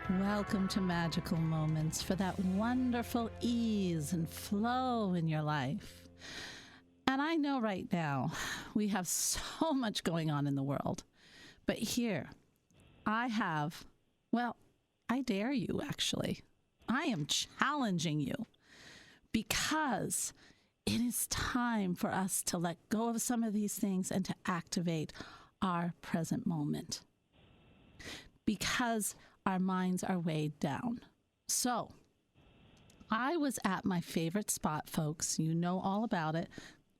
Welcome to Magical Moments for that wonderful ease and flow in your life. And I know right now we have so much going on in the world, but here I have, well, I dare you actually. I am challenging you because it is time for us to let go of some of these things and to activate our present moment. Because our minds are weighed down. So, I was at my favorite spot, folks. You know all about it.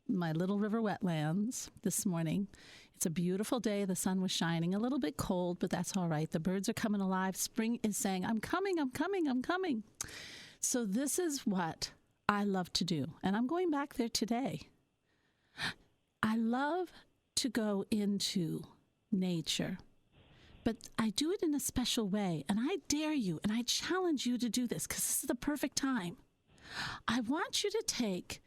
My Little River Wetlands this morning. It's a beautiful day. The sun was shining. A little bit cold, but that's all right. The birds are coming alive. Spring is saying, I'm coming, I'm coming, I'm coming. So this is what I love to do. And I'm going back there today. I love to go into nature. But I do it in a special way, and I dare you, and I challenge you to do this, because this is the perfect time. I want you to take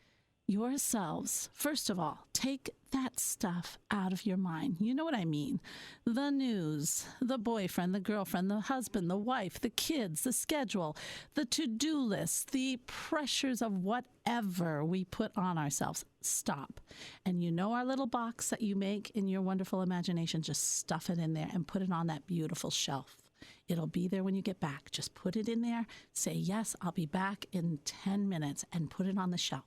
yourselves, first of all, take that stuff out of your mind. You know what I mean? The news, the boyfriend, the girlfriend, the husband, the wife, the kids, the schedule, the to-do list, the pressures of whatever we put on ourselves. Stop. And you know our little box that you make in your wonderful imagination, just stuff it in there and put it on that beautiful shelf. It'll be there when you get back. Just put it in there, say, yes, I'll be back in 10 minutes, and put it on the shelf.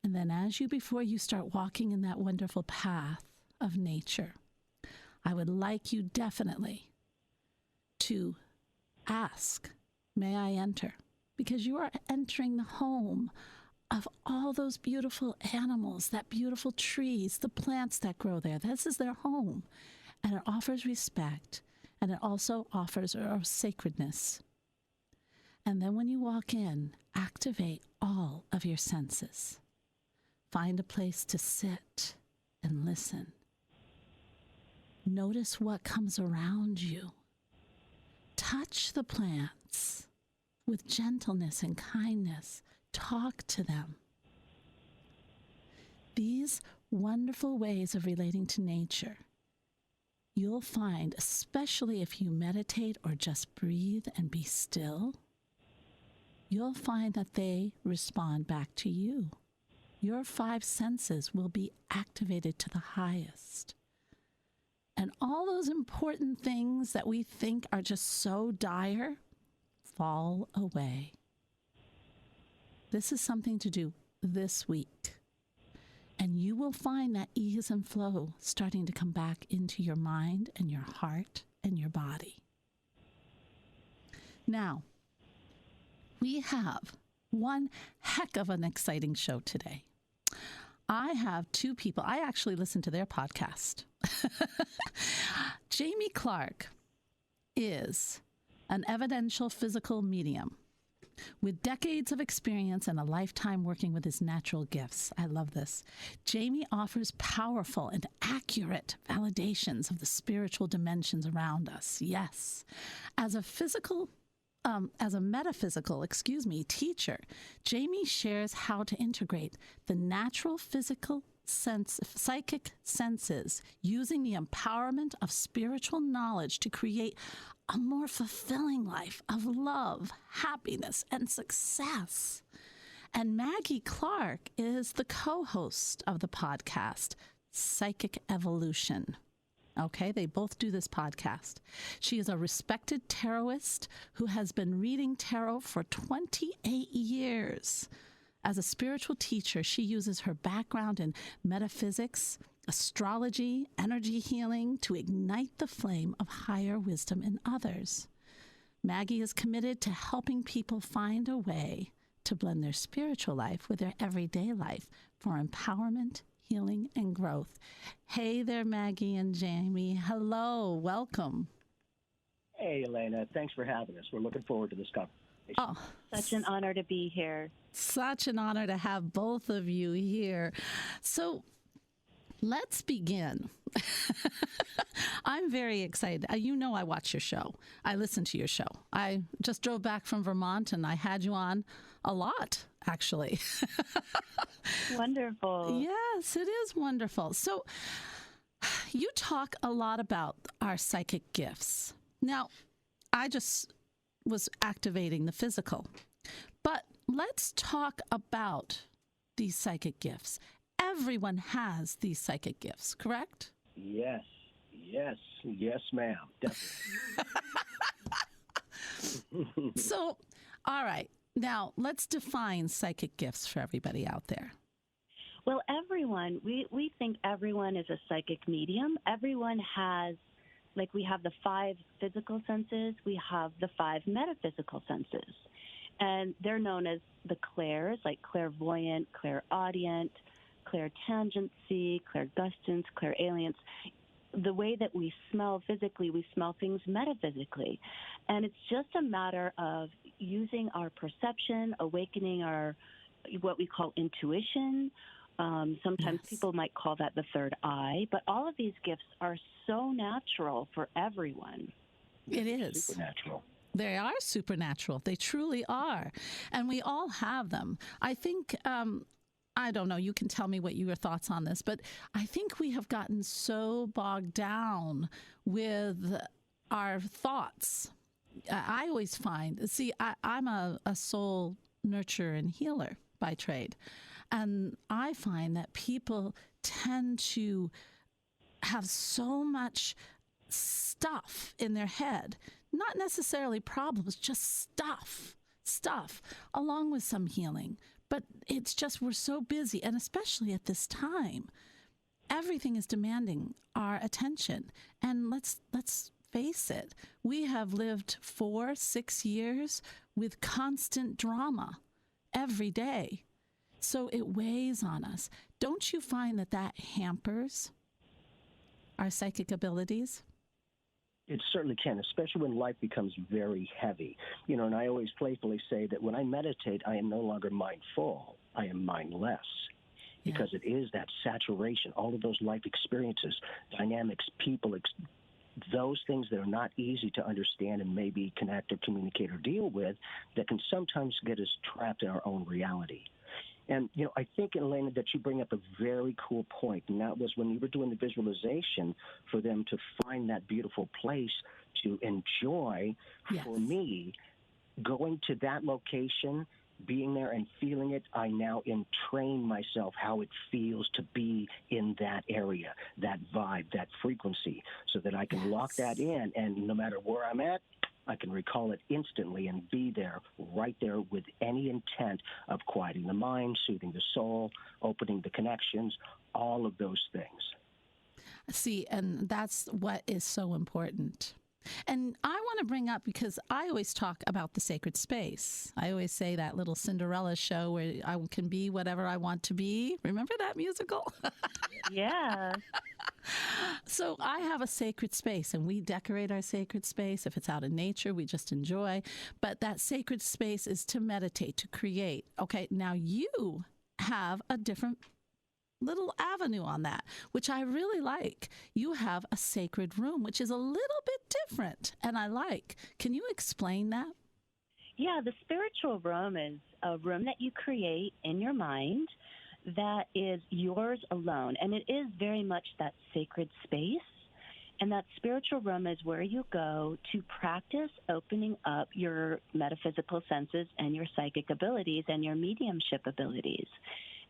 And then before you start walking in that wonderful path of nature, I would like you definitely to ask, may I enter? Because you are entering the home of all those beautiful animals, that beautiful trees, the plants that grow there. This is their home. And it offers respect, and it also offers a sacredness. And then when you walk in, activate all of your senses. Find a place to sit and listen. Notice what comes around you. Touch the plants with gentleness and kindness. Talk to them. These wonderful ways of relating to nature, you'll find, especially if you meditate or just breathe and be still, you'll find that they respond back to you. Your 5 senses will be activated to the highest. And all those important things that we think are just so dire fall away. This is something to do this week. And you will find that ease and flow starting to come back into your mind and your heart and your body. Now, we have one heck of an exciting show today. I have 2 people. I actually listened to their podcast. Maggie Clark is an evidential physical medium with decades of experience and a lifetime working with his natural gifts. I love this. Jamie offers powerful and accurate validations of the spiritual dimensions around us. Yes. As a metaphysical teacher, Jamie shares how to integrate the natural psychic senses using the empowerment of spiritual knowledge to create a more fulfilling life of love, happiness, and success. And Maggie Clark is the co-host of the podcast, Psychic Evolution. Okay, they both do this podcast. She is a respected tarotist who has been reading tarot for 28 years. As a spiritual teacher, she uses her background in metaphysics, astrology, energy healing to ignite the flame of higher wisdom in others. Maggie is committed to helping people find a way to blend their spiritual life with their everyday life for empowerment, healing, and growth. Hey there, Maggie and Jamie. Hello, welcome. Hey, Elena. Thanks for having us. We're looking forward to this conversation. Oh, such an honor to be here. Such an honor to have both of you here. So let's begin. I'm very excited. You know I watch your show. I listen to your show. I just drove back from Vermont and I had you on a lot, actually. Wonderful. Yes, it is wonderful. So you talk a lot about our psychic gifts. Now, I just was activating the physical. But let's talk about these psychic gifts. Everyone has these psychic gifts, correct? Yes, ma'am. Definitely. So, all right. Now, let's define psychic gifts for everybody out there. Well, everyone, we think everyone is a psychic medium. Everyone has, like, we have the 5 physical senses, we have the 5 metaphysical senses. And they're known as the clairs, like clairvoyant, clairaudient, clairtangency, clairgustance, clairalience. The way that we smell physically, we smell things metaphysically. And it's just a matter of using our perception, awakening our, what we call intuition. Sometimes people might call that the third eye. But all of these gifts are so natural for everyone. It is. Supernatural. They are supernatural. They truly are. And we all have them. I think, I don't know, you can tell me what your thoughts on this, but I think we have gotten so bogged down with our thoughts. I always find, see, I'm a soul nurturer and healer by trade. And I find that people tend to have so much stuff in their head, not necessarily problems, just stuff, along with some healing. But it's just, we're so busy, and especially at this time, everything is demanding our attention. And let's face it, we have lived 4-6 years with constant drama every day. So it weighs on us. Don't you find that hampers our psychic abilities? It certainly can, especially when life becomes very heavy. And I always playfully say that when I meditate, I am no longer mindful. I am mindless. Because it is that saturation, all of those life experiences, dynamics, people, those things that are not easy to understand and maybe connect or communicate or deal with, that can sometimes get us trapped in our own reality. And, I think, Elena, that you bring up a very cool point, and that was when you were doing the visualization for them to find that beautiful place to enjoy. Yes. For me, going to that location, being there and feeling it, I now entrain myself how it feels to be in that area, that vibe, that frequency, so that I can lock that in, and no matter where I'm at, I can recall it instantly and be there, right there, with any intent of quieting the mind, soothing the soul, opening the connections, all of those things. See, and that's what is so important. And I want to bring up, because I always talk about the sacred space. I always say that little Cinderella show where I can be whatever I want to be. Remember that musical? Yeah. So I have a sacred space, and we decorate our sacred space. If it's out in nature, we just enjoy. But that sacred space is to meditate, to create. Okay, now you have a different little avenue on that, which I really like. You have a sacred room, which is a little bit different, and I like. Can you explain that? Yeah, the spiritual room is a room that you create in your mind that is yours alone, and it is very much that sacred space. And that spiritual room is where you go to practice opening up your metaphysical senses and your psychic abilities and your mediumship abilities.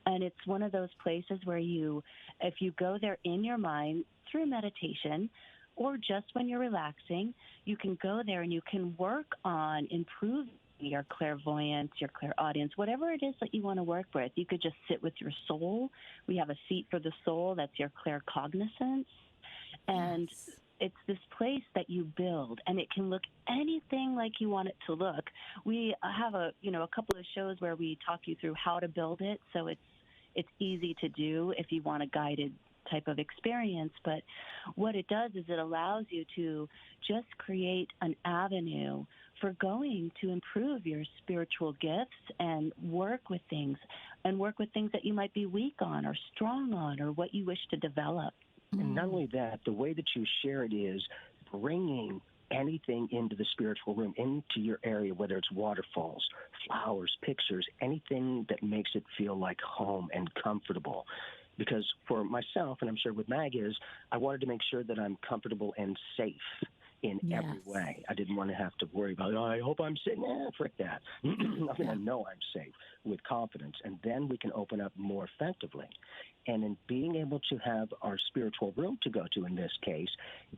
And it's one of those places where if you go there in your mind through meditation, or just when you're relaxing, you can go there and you can work on improving your clairvoyance, your clairaudience, whatever it is that you want to work with. You could just sit with your soul. We have a seat for the soul. That's your claircognizance. And it's this place that you build, and it can look anything like you want it to look. We have a couple of shows where we talk you through how to build it, so it's easy to do if you want a guided type of experience. But what it does is it allows you to just create an avenue for going to improve your spiritual gifts and work with things that you might be weak on or strong on, or what you wish to develop. And not only that, the way that you share it is bringing anything into the spiritual room, into your area, whether it's waterfalls, flowers, pictures, anything that makes it feel like home and comfortable. Because for myself, and I'm sure with Mag, I wanted to make sure that I'm comfortable and safe in every way. I didn't want to have to worry about, I hope I'm safe. Frick that. I'm going to know I'm safe with confidence, and then we can open up more effectively. And in being able to have our spiritual room to go to in this case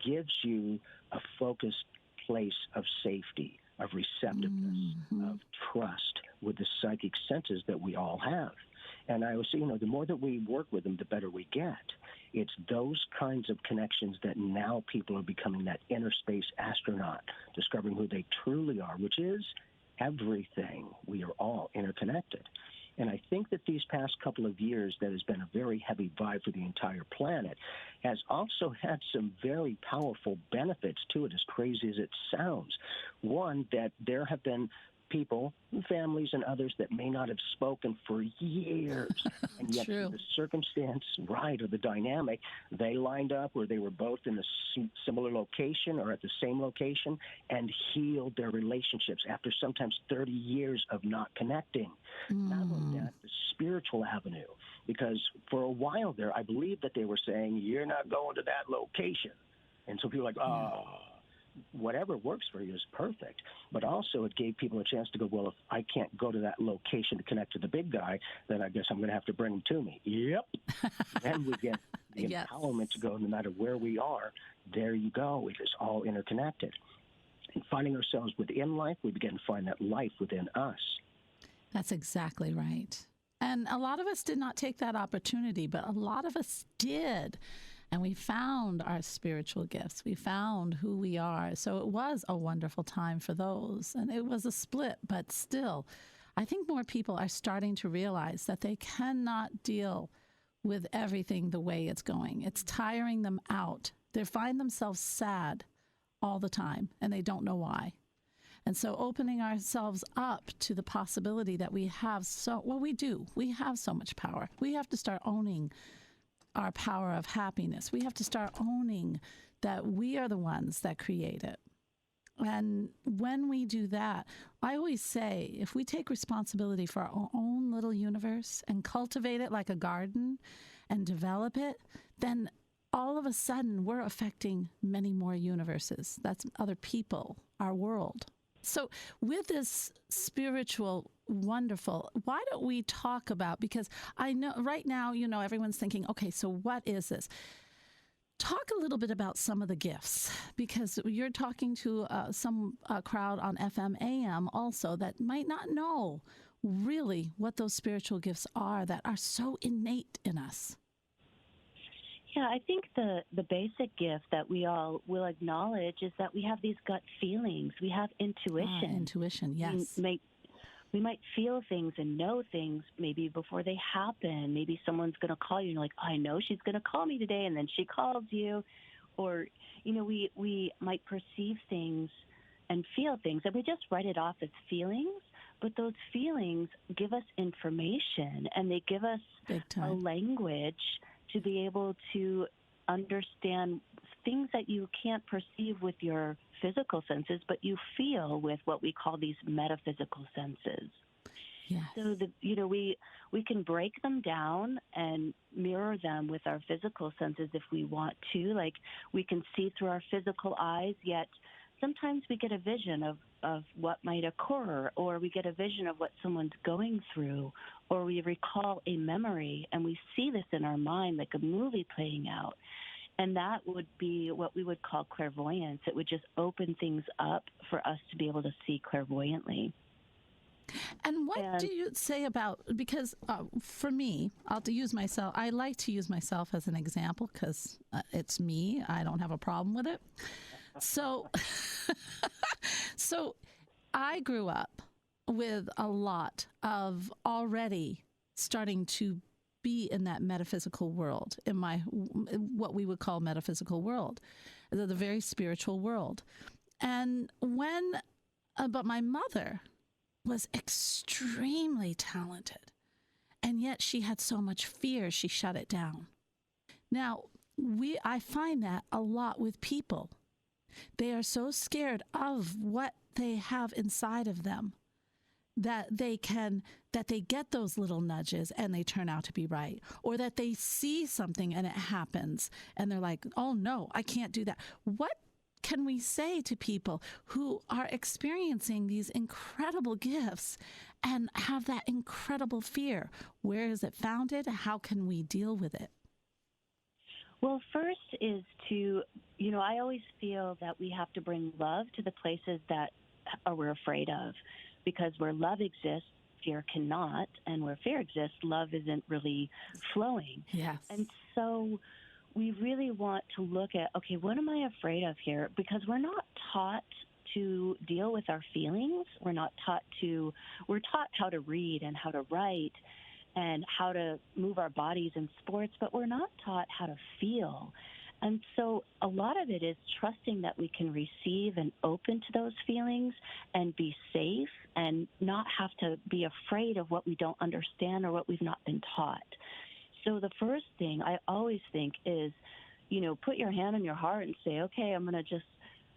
gives you a focused place of safety, of receptiveness, of trust with the psychic senses that we all have. And I was, the more that we work with them, the better we get. It's those kinds of connections that now people are becoming that inner space astronaut, discovering who they truly are, which is everything. We are all interconnected. And I think that these past couple of years, that has been a very heavy vibe for the entire planet, has also had some very powerful benefits to it, as crazy as it sounds. One, that there have been people, families, and others that may not have spoken for years, and yet through the circumstance, or the dynamic, they lined up, or they were both in a similar location or at the same location, and healed their relationships after sometimes 30 years of not connecting. Not only that, the spiritual avenue, because for a while there, I believe that they were saying, you're not going to that location. And so people were like, whatever works for you is perfect. But also it gave people a chance to go, well, if I can't go to that location to connect to the big guy, then I guess I'm going to have to bring him to me. Yep. Then we get the empowerment to go no matter where we are. There you go. It is all interconnected. And finding ourselves within life, we begin to find that life within us. That's exactly right. And a lot of us did not take that opportunity, but a lot of us did. And we found our spiritual gifts. We found who we are. So it was a wonderful time for those. And it was a split, but still, I think more people are starting to realize that they cannot deal with everything the way it's going. It's tiring them out. They find themselves sad all the time, and they don't know why. And so opening ourselves up to the possibility that we have we have so much power. We have to start owning our power of happiness. We have to start owning that we are the ones that create it. And when we do that, I always say, if we take responsibility for our own little universe and cultivate it like a garden and develop it, then all of a sudden we're affecting many more universes. That's other people, our world. So with this spiritual, wonderful, why don't we talk about, because I know right now, everyone's thinking, okay, so what is this? Talk a little bit about some of the gifts, because you're talking to some crowd on FM AM also that might not know really what those spiritual gifts are that are so innate in us. Yeah, I think the basic gift that we all will acknowledge is that we have these gut feelings. We have intuition. Intuition, yes. We might feel things and know things maybe before they happen. Maybe someone's going to call you and you're like, I know she's going to call me today, and then she calls you. Or, we might perceive things and feel things, and we just write it off as feelings. But those feelings give us information, and they give us a language to be able to understand things that you can't perceive with your physical senses, but you feel with what we call these metaphysical senses. Yes. So we can break them down and mirror them with our physical senses if we want to. Like, we can see through our physical eyes, yet sometimes we get a vision of what might occur, or we get a vision of what someone's going through, or we recall a memory, and we see this in our mind like a movie playing out. And that would be what we would call clairvoyance. It would just open things up for us to be able to see clairvoyantly. And what do you say about, because for me, I'll use myself, I like to use myself as an example because it's me. I don't have a problem with it. So I grew up with a lot of already starting to be in that metaphysical world, in what we would call metaphysical world, the very spiritual world. And but my mother was extremely talented, and yet she had so much fear, she shut it down. Now, I find that a lot with people. They are so scared of what they have inside of them that they get those little nudges and they turn out to be right, or that they see something and it happens and they're like, oh no, I can't do that. What can we say to people who are experiencing these incredible gifts and have that incredible fear? Where is it founded? How can we deal with it? Well, first is to, I always feel that we have to bring love to the places that we're afraid of, because where love exists, fear cannot, and where fear exists, love isn't really flowing. Yes. And so we really want to look at, okay, what am I afraid of here? Because we're not taught to deal with our feelings. We're taught how to read and how to write and how to move our bodies in sports, but we're not taught how to feel. And so a lot of it is trusting that we can receive and open to those feelings and be safe and not have to be afraid of what we don't understand or what we've not been taught. So the first thing I always think is, put your hand on your heart and say, okay, I'm going to just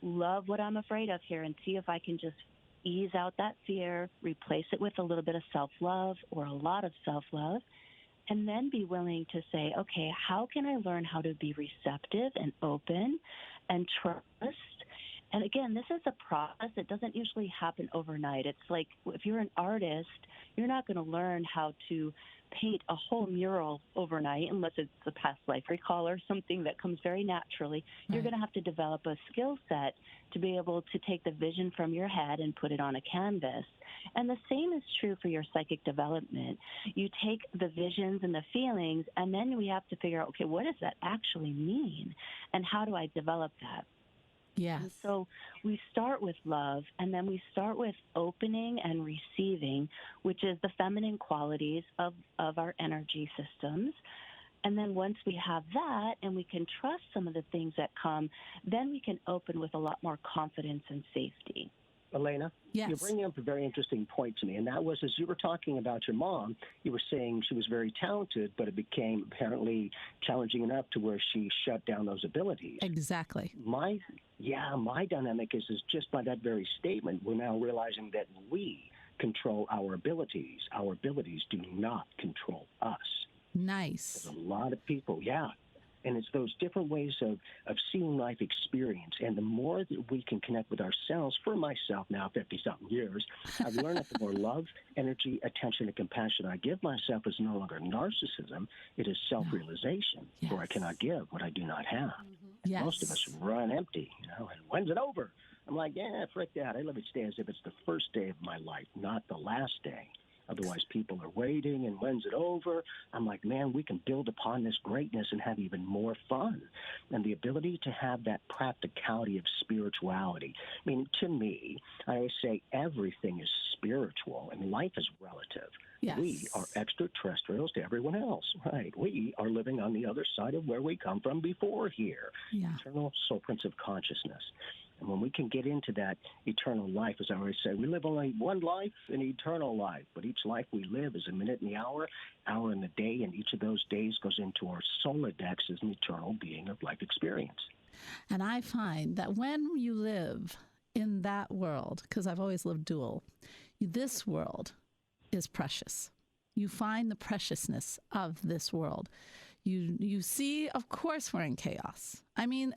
love what I'm afraid of here and see if I can just ease out that fear, replace it with a little bit of self-love or a lot of self-love, and then be willing to say, okay, how can I learn how to be receptive and open and trust? And again, this is a process. It doesn't usually happen overnight. It's like if you're an artist, you're not going to learn how to paint a whole mural overnight unless it's a past life recall or something that comes very naturally. Right. You're going to have to develop a skill set to be able to take the vision from your head and put it on a canvas. And the same is true for your psychic development. You take the visions and the feelings, and then we have to figure out, okay, what does that actually mean? And how do I develop that? Yes. And so we start with love, and then we start with opening and receiving, which is the feminine qualities of our energy systems. And then once we have that and we can trust some of the things that come, then we can open with a lot more confidence and safety. Elena, yes. You're bringing up a very interesting point to me, and that was as you were talking about your mom, you were saying she was very talented, but it became apparently challenging enough to where she shut down those abilities. Exactly. My dynamic is just by that very statement, we're now realizing that we control our abilities. Our abilities do not control us. Nice. There's a lot of people, and it's those different ways of seeing life experience. And the more that we can connect with ourselves, for myself now, 50-something years, I've learned that the more love, energy, attention, and compassion I give myself is no longer narcissism. It is self-realization, for I cannot give what I do not have. Yes. Most of us run empty, and when's it over? I'm like, frick that. I let it stay as if it's the first day of my life, not the last day. Otherwise, people are waiting, and when's it over? I'm like, man, we can build upon this greatness and have even more fun. And the ability to have that practicality of spirituality. I mean, to me, I always say everything is spiritual, and life is relative. Yes. We are extraterrestrials to everyone else, right? We are living on the other side of where we come from before here. Eternal soul prince of consciousness. And when we can get into that eternal life, as I always say, we live only one life, an eternal life. But each life we live is a minute in the hour in the day, and each of those days goes into our solar decks as an eternal being of life experience. And I find that when you live in that world, because I've always lived dual, this world is precious. You find the preciousness of this world. You see, of course, we're in chaos. I mean,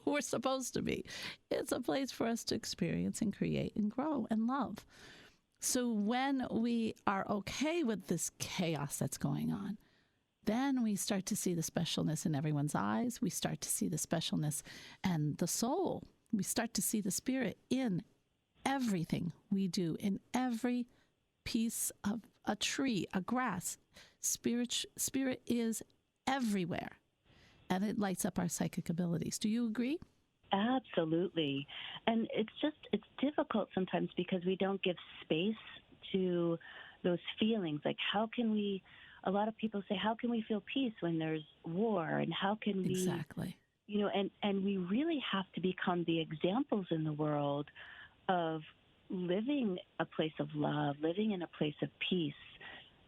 we're supposed to be. It's a place for us to experience and create and grow and love. So when we are okay with this chaos that's going on, then we start to see the specialness in everyone's eyes. We start to see the specialness and the soul. We start to see the spirit in everything we do, in every piece of a tree, a grass. Spirit is everywhere, and it lights up our psychic abilities. Do you agree? Absolutely. And it's difficult sometimes because we don't give space to those feelings. Like, a lot of people say, how can we feel peace when there's war? And how can we, exactly. And we really have to become the examples in the world of living a place of love, living in a place of peace.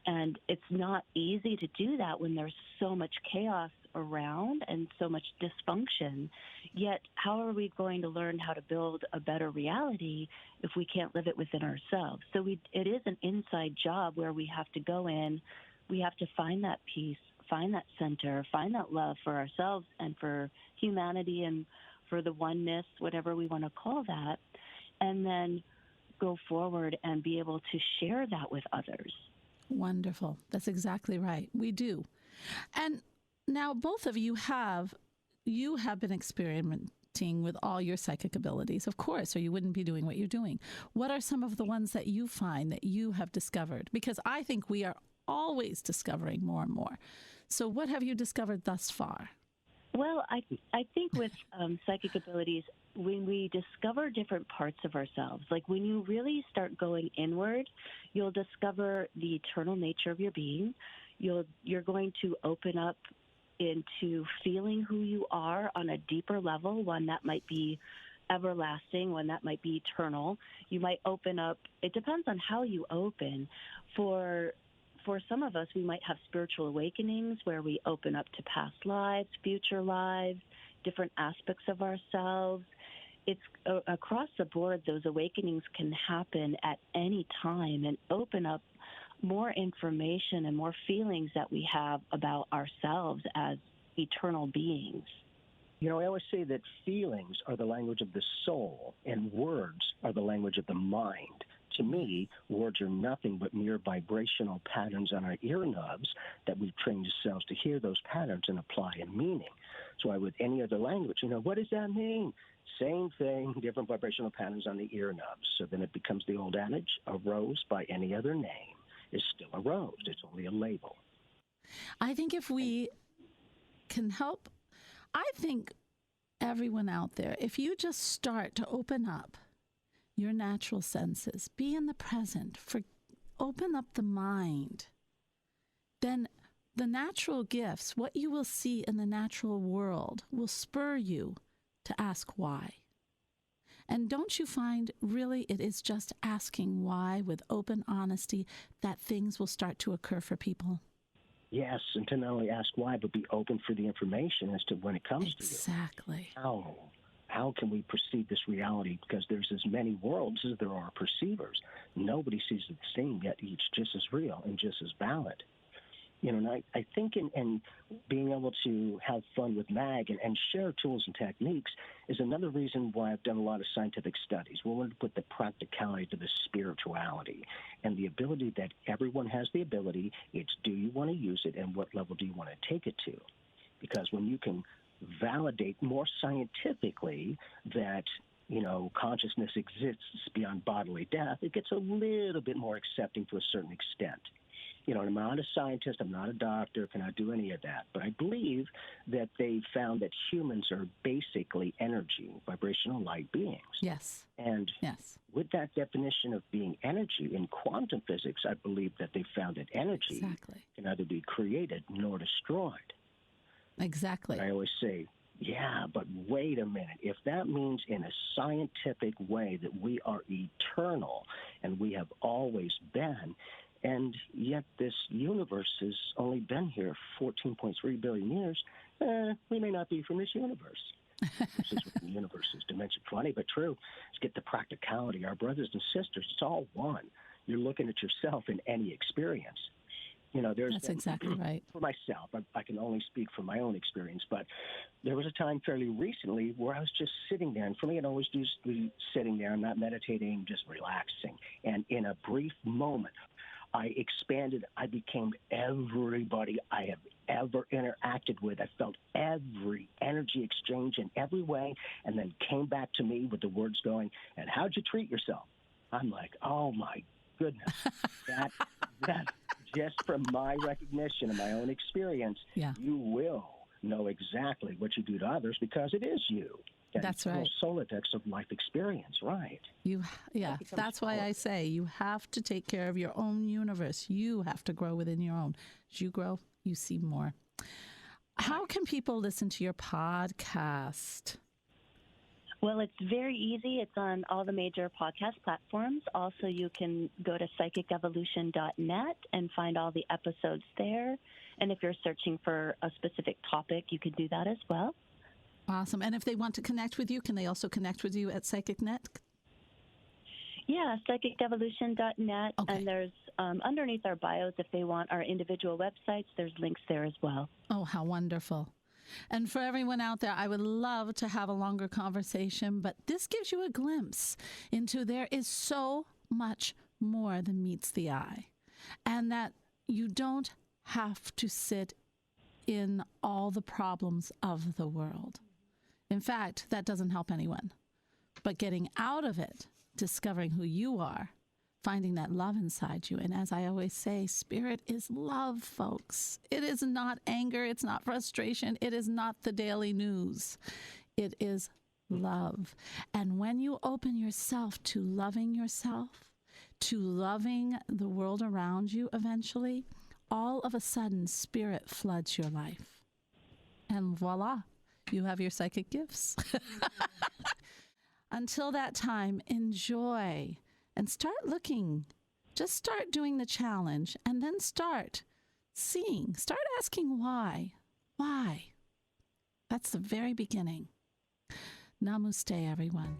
And it's not easy to do that when there's so much chaos around and so much dysfunction. Yet, how are we going to learn how to build a better reality if we can't live it within ourselves? So it is an inside job where we have to go in, we have to find that peace, find that center, find that love for ourselves and for humanity and for the oneness, whatever we want to call that, and then go forward and be able to share that with others. Wonderful. That's exactly right. We do. And now both of you have been experimenting with all your psychic abilities, of course, or you wouldn't be doing what you're doing. What are some of the ones that you find that you have discovered? Because I think we are always discovering more and more. So what have you discovered thus far? Well, I think with psychic abilities, when we discover different parts of ourselves, like when you really start going inward, you'll discover the eternal nature of your being. You're going to open up into feeling who you are on a deeper level, one that might be everlasting, one that might be eternal. You might open up, it depends on how you open. For some of us, we might have spiritual awakenings where we open up to past lives, future lives, different aspects of ourselves. It's across the board, those awakenings can happen at any time and open up more information and more feelings that we have about ourselves as eternal beings. You know, I always say that feelings are the language of the soul and words are the language of the mind. To me, words are nothing but mere vibrational patterns on our ear knobs that we've trained ourselves to hear those patterns and apply a meaning. So with any other language, what does that mean? Same thing, different vibrational patterns on the ear knobs. So then it becomes the old adage, a rose by any other name is still a rose. It's only a label. I think if we can help, I think everyone out there, if you just start to open up your natural senses, be in the present, open up the mind, then the natural gifts, what you will see in the natural world, will spur you to ask why. And don't you find really it is just asking why with open honesty that things will start to occur for people? Yes, and to not only ask why, but be open for the information as to when it comes to you. Exactly. How can we perceive this reality? Because there's as many worlds as there are perceivers. Nobody sees it the same, yet each just as real and just as valid. And I think in being able to have fun with Mag and share tools and techniques is another reason why I've done a lot of scientific studies. We want to put the practicality to the spirituality and the ability that everyone has the ability. It's do you want to use it and what level do you want to take it to? Because when you can validate more scientifically that, consciousness exists beyond bodily death, it gets a little bit more accepting to a certain extent. I'm not a scientist, I'm not a doctor, cannot do any of that. But I believe that they found that humans are basically energy, vibrational light beings. Yes. And yes. With that definition of being energy in quantum physics, I believe that they found that energy can neither be created nor destroyed. Exactly. I always say, yeah, but wait a minute. If that means in a scientific way that we are eternal and we have always been, and yet this universe has only been here 14.3 billion years, we may not be from this universe. This is what the universe is, dimension 20, but true. Let's get the practicality. Our brothers and sisters, it's all one. You're looking at yourself in any experience. That's exactly right. For myself, I can only speak from my own experience, but there was a time fairly recently where I was just sitting there, and for me it always just be sitting there, I'm not meditating, just relaxing. And in a brief moment, I expanded. I became everybody I have ever interacted with. I felt every energy exchange in every way, and then came back to me with the words going, and how'd you treat yourself? I'm like, oh, my goodness. that just from my recognition and my own experience, you will know exactly what you do to others because it is you. That's right. Solodex of life experience, right? That's why I say you have to take care of your own universe. You have to grow within your own. As you grow, you see more. How can people listen to your podcast? Well, it's very easy. It's on all the major podcast platforms. Also, you can go to psychicevolution.net and find all the episodes there. And if you're searching for a specific topic, you can do that as well. Awesome. And if they want to connect with you, can they also connect with you at PsychicNet? Yeah, psychicevolution.net. Okay. And there's underneath our bios, if they want our individual websites, there's links there as well. Oh, how wonderful. And for everyone out there, I would love to have a longer conversation, but this gives you a glimpse into there is so much more than meets the eye, and that you don't have to sit in all the problems of the world. In fact, that doesn't help anyone. But getting out of it, discovering who you are, finding that love inside you. And as I always say, spirit is love, folks. It is not anger. It's not frustration. It is not the daily news. It is love. And when you open yourself to loving yourself, to loving the world around you eventually, all of a sudden, spirit floods your life. And voila, you have your psychic gifts. Until that time, enjoy and start looking. Just start doing the challenge and then start seeing. Start asking why. Why? That's the very beginning. Namaste, everyone.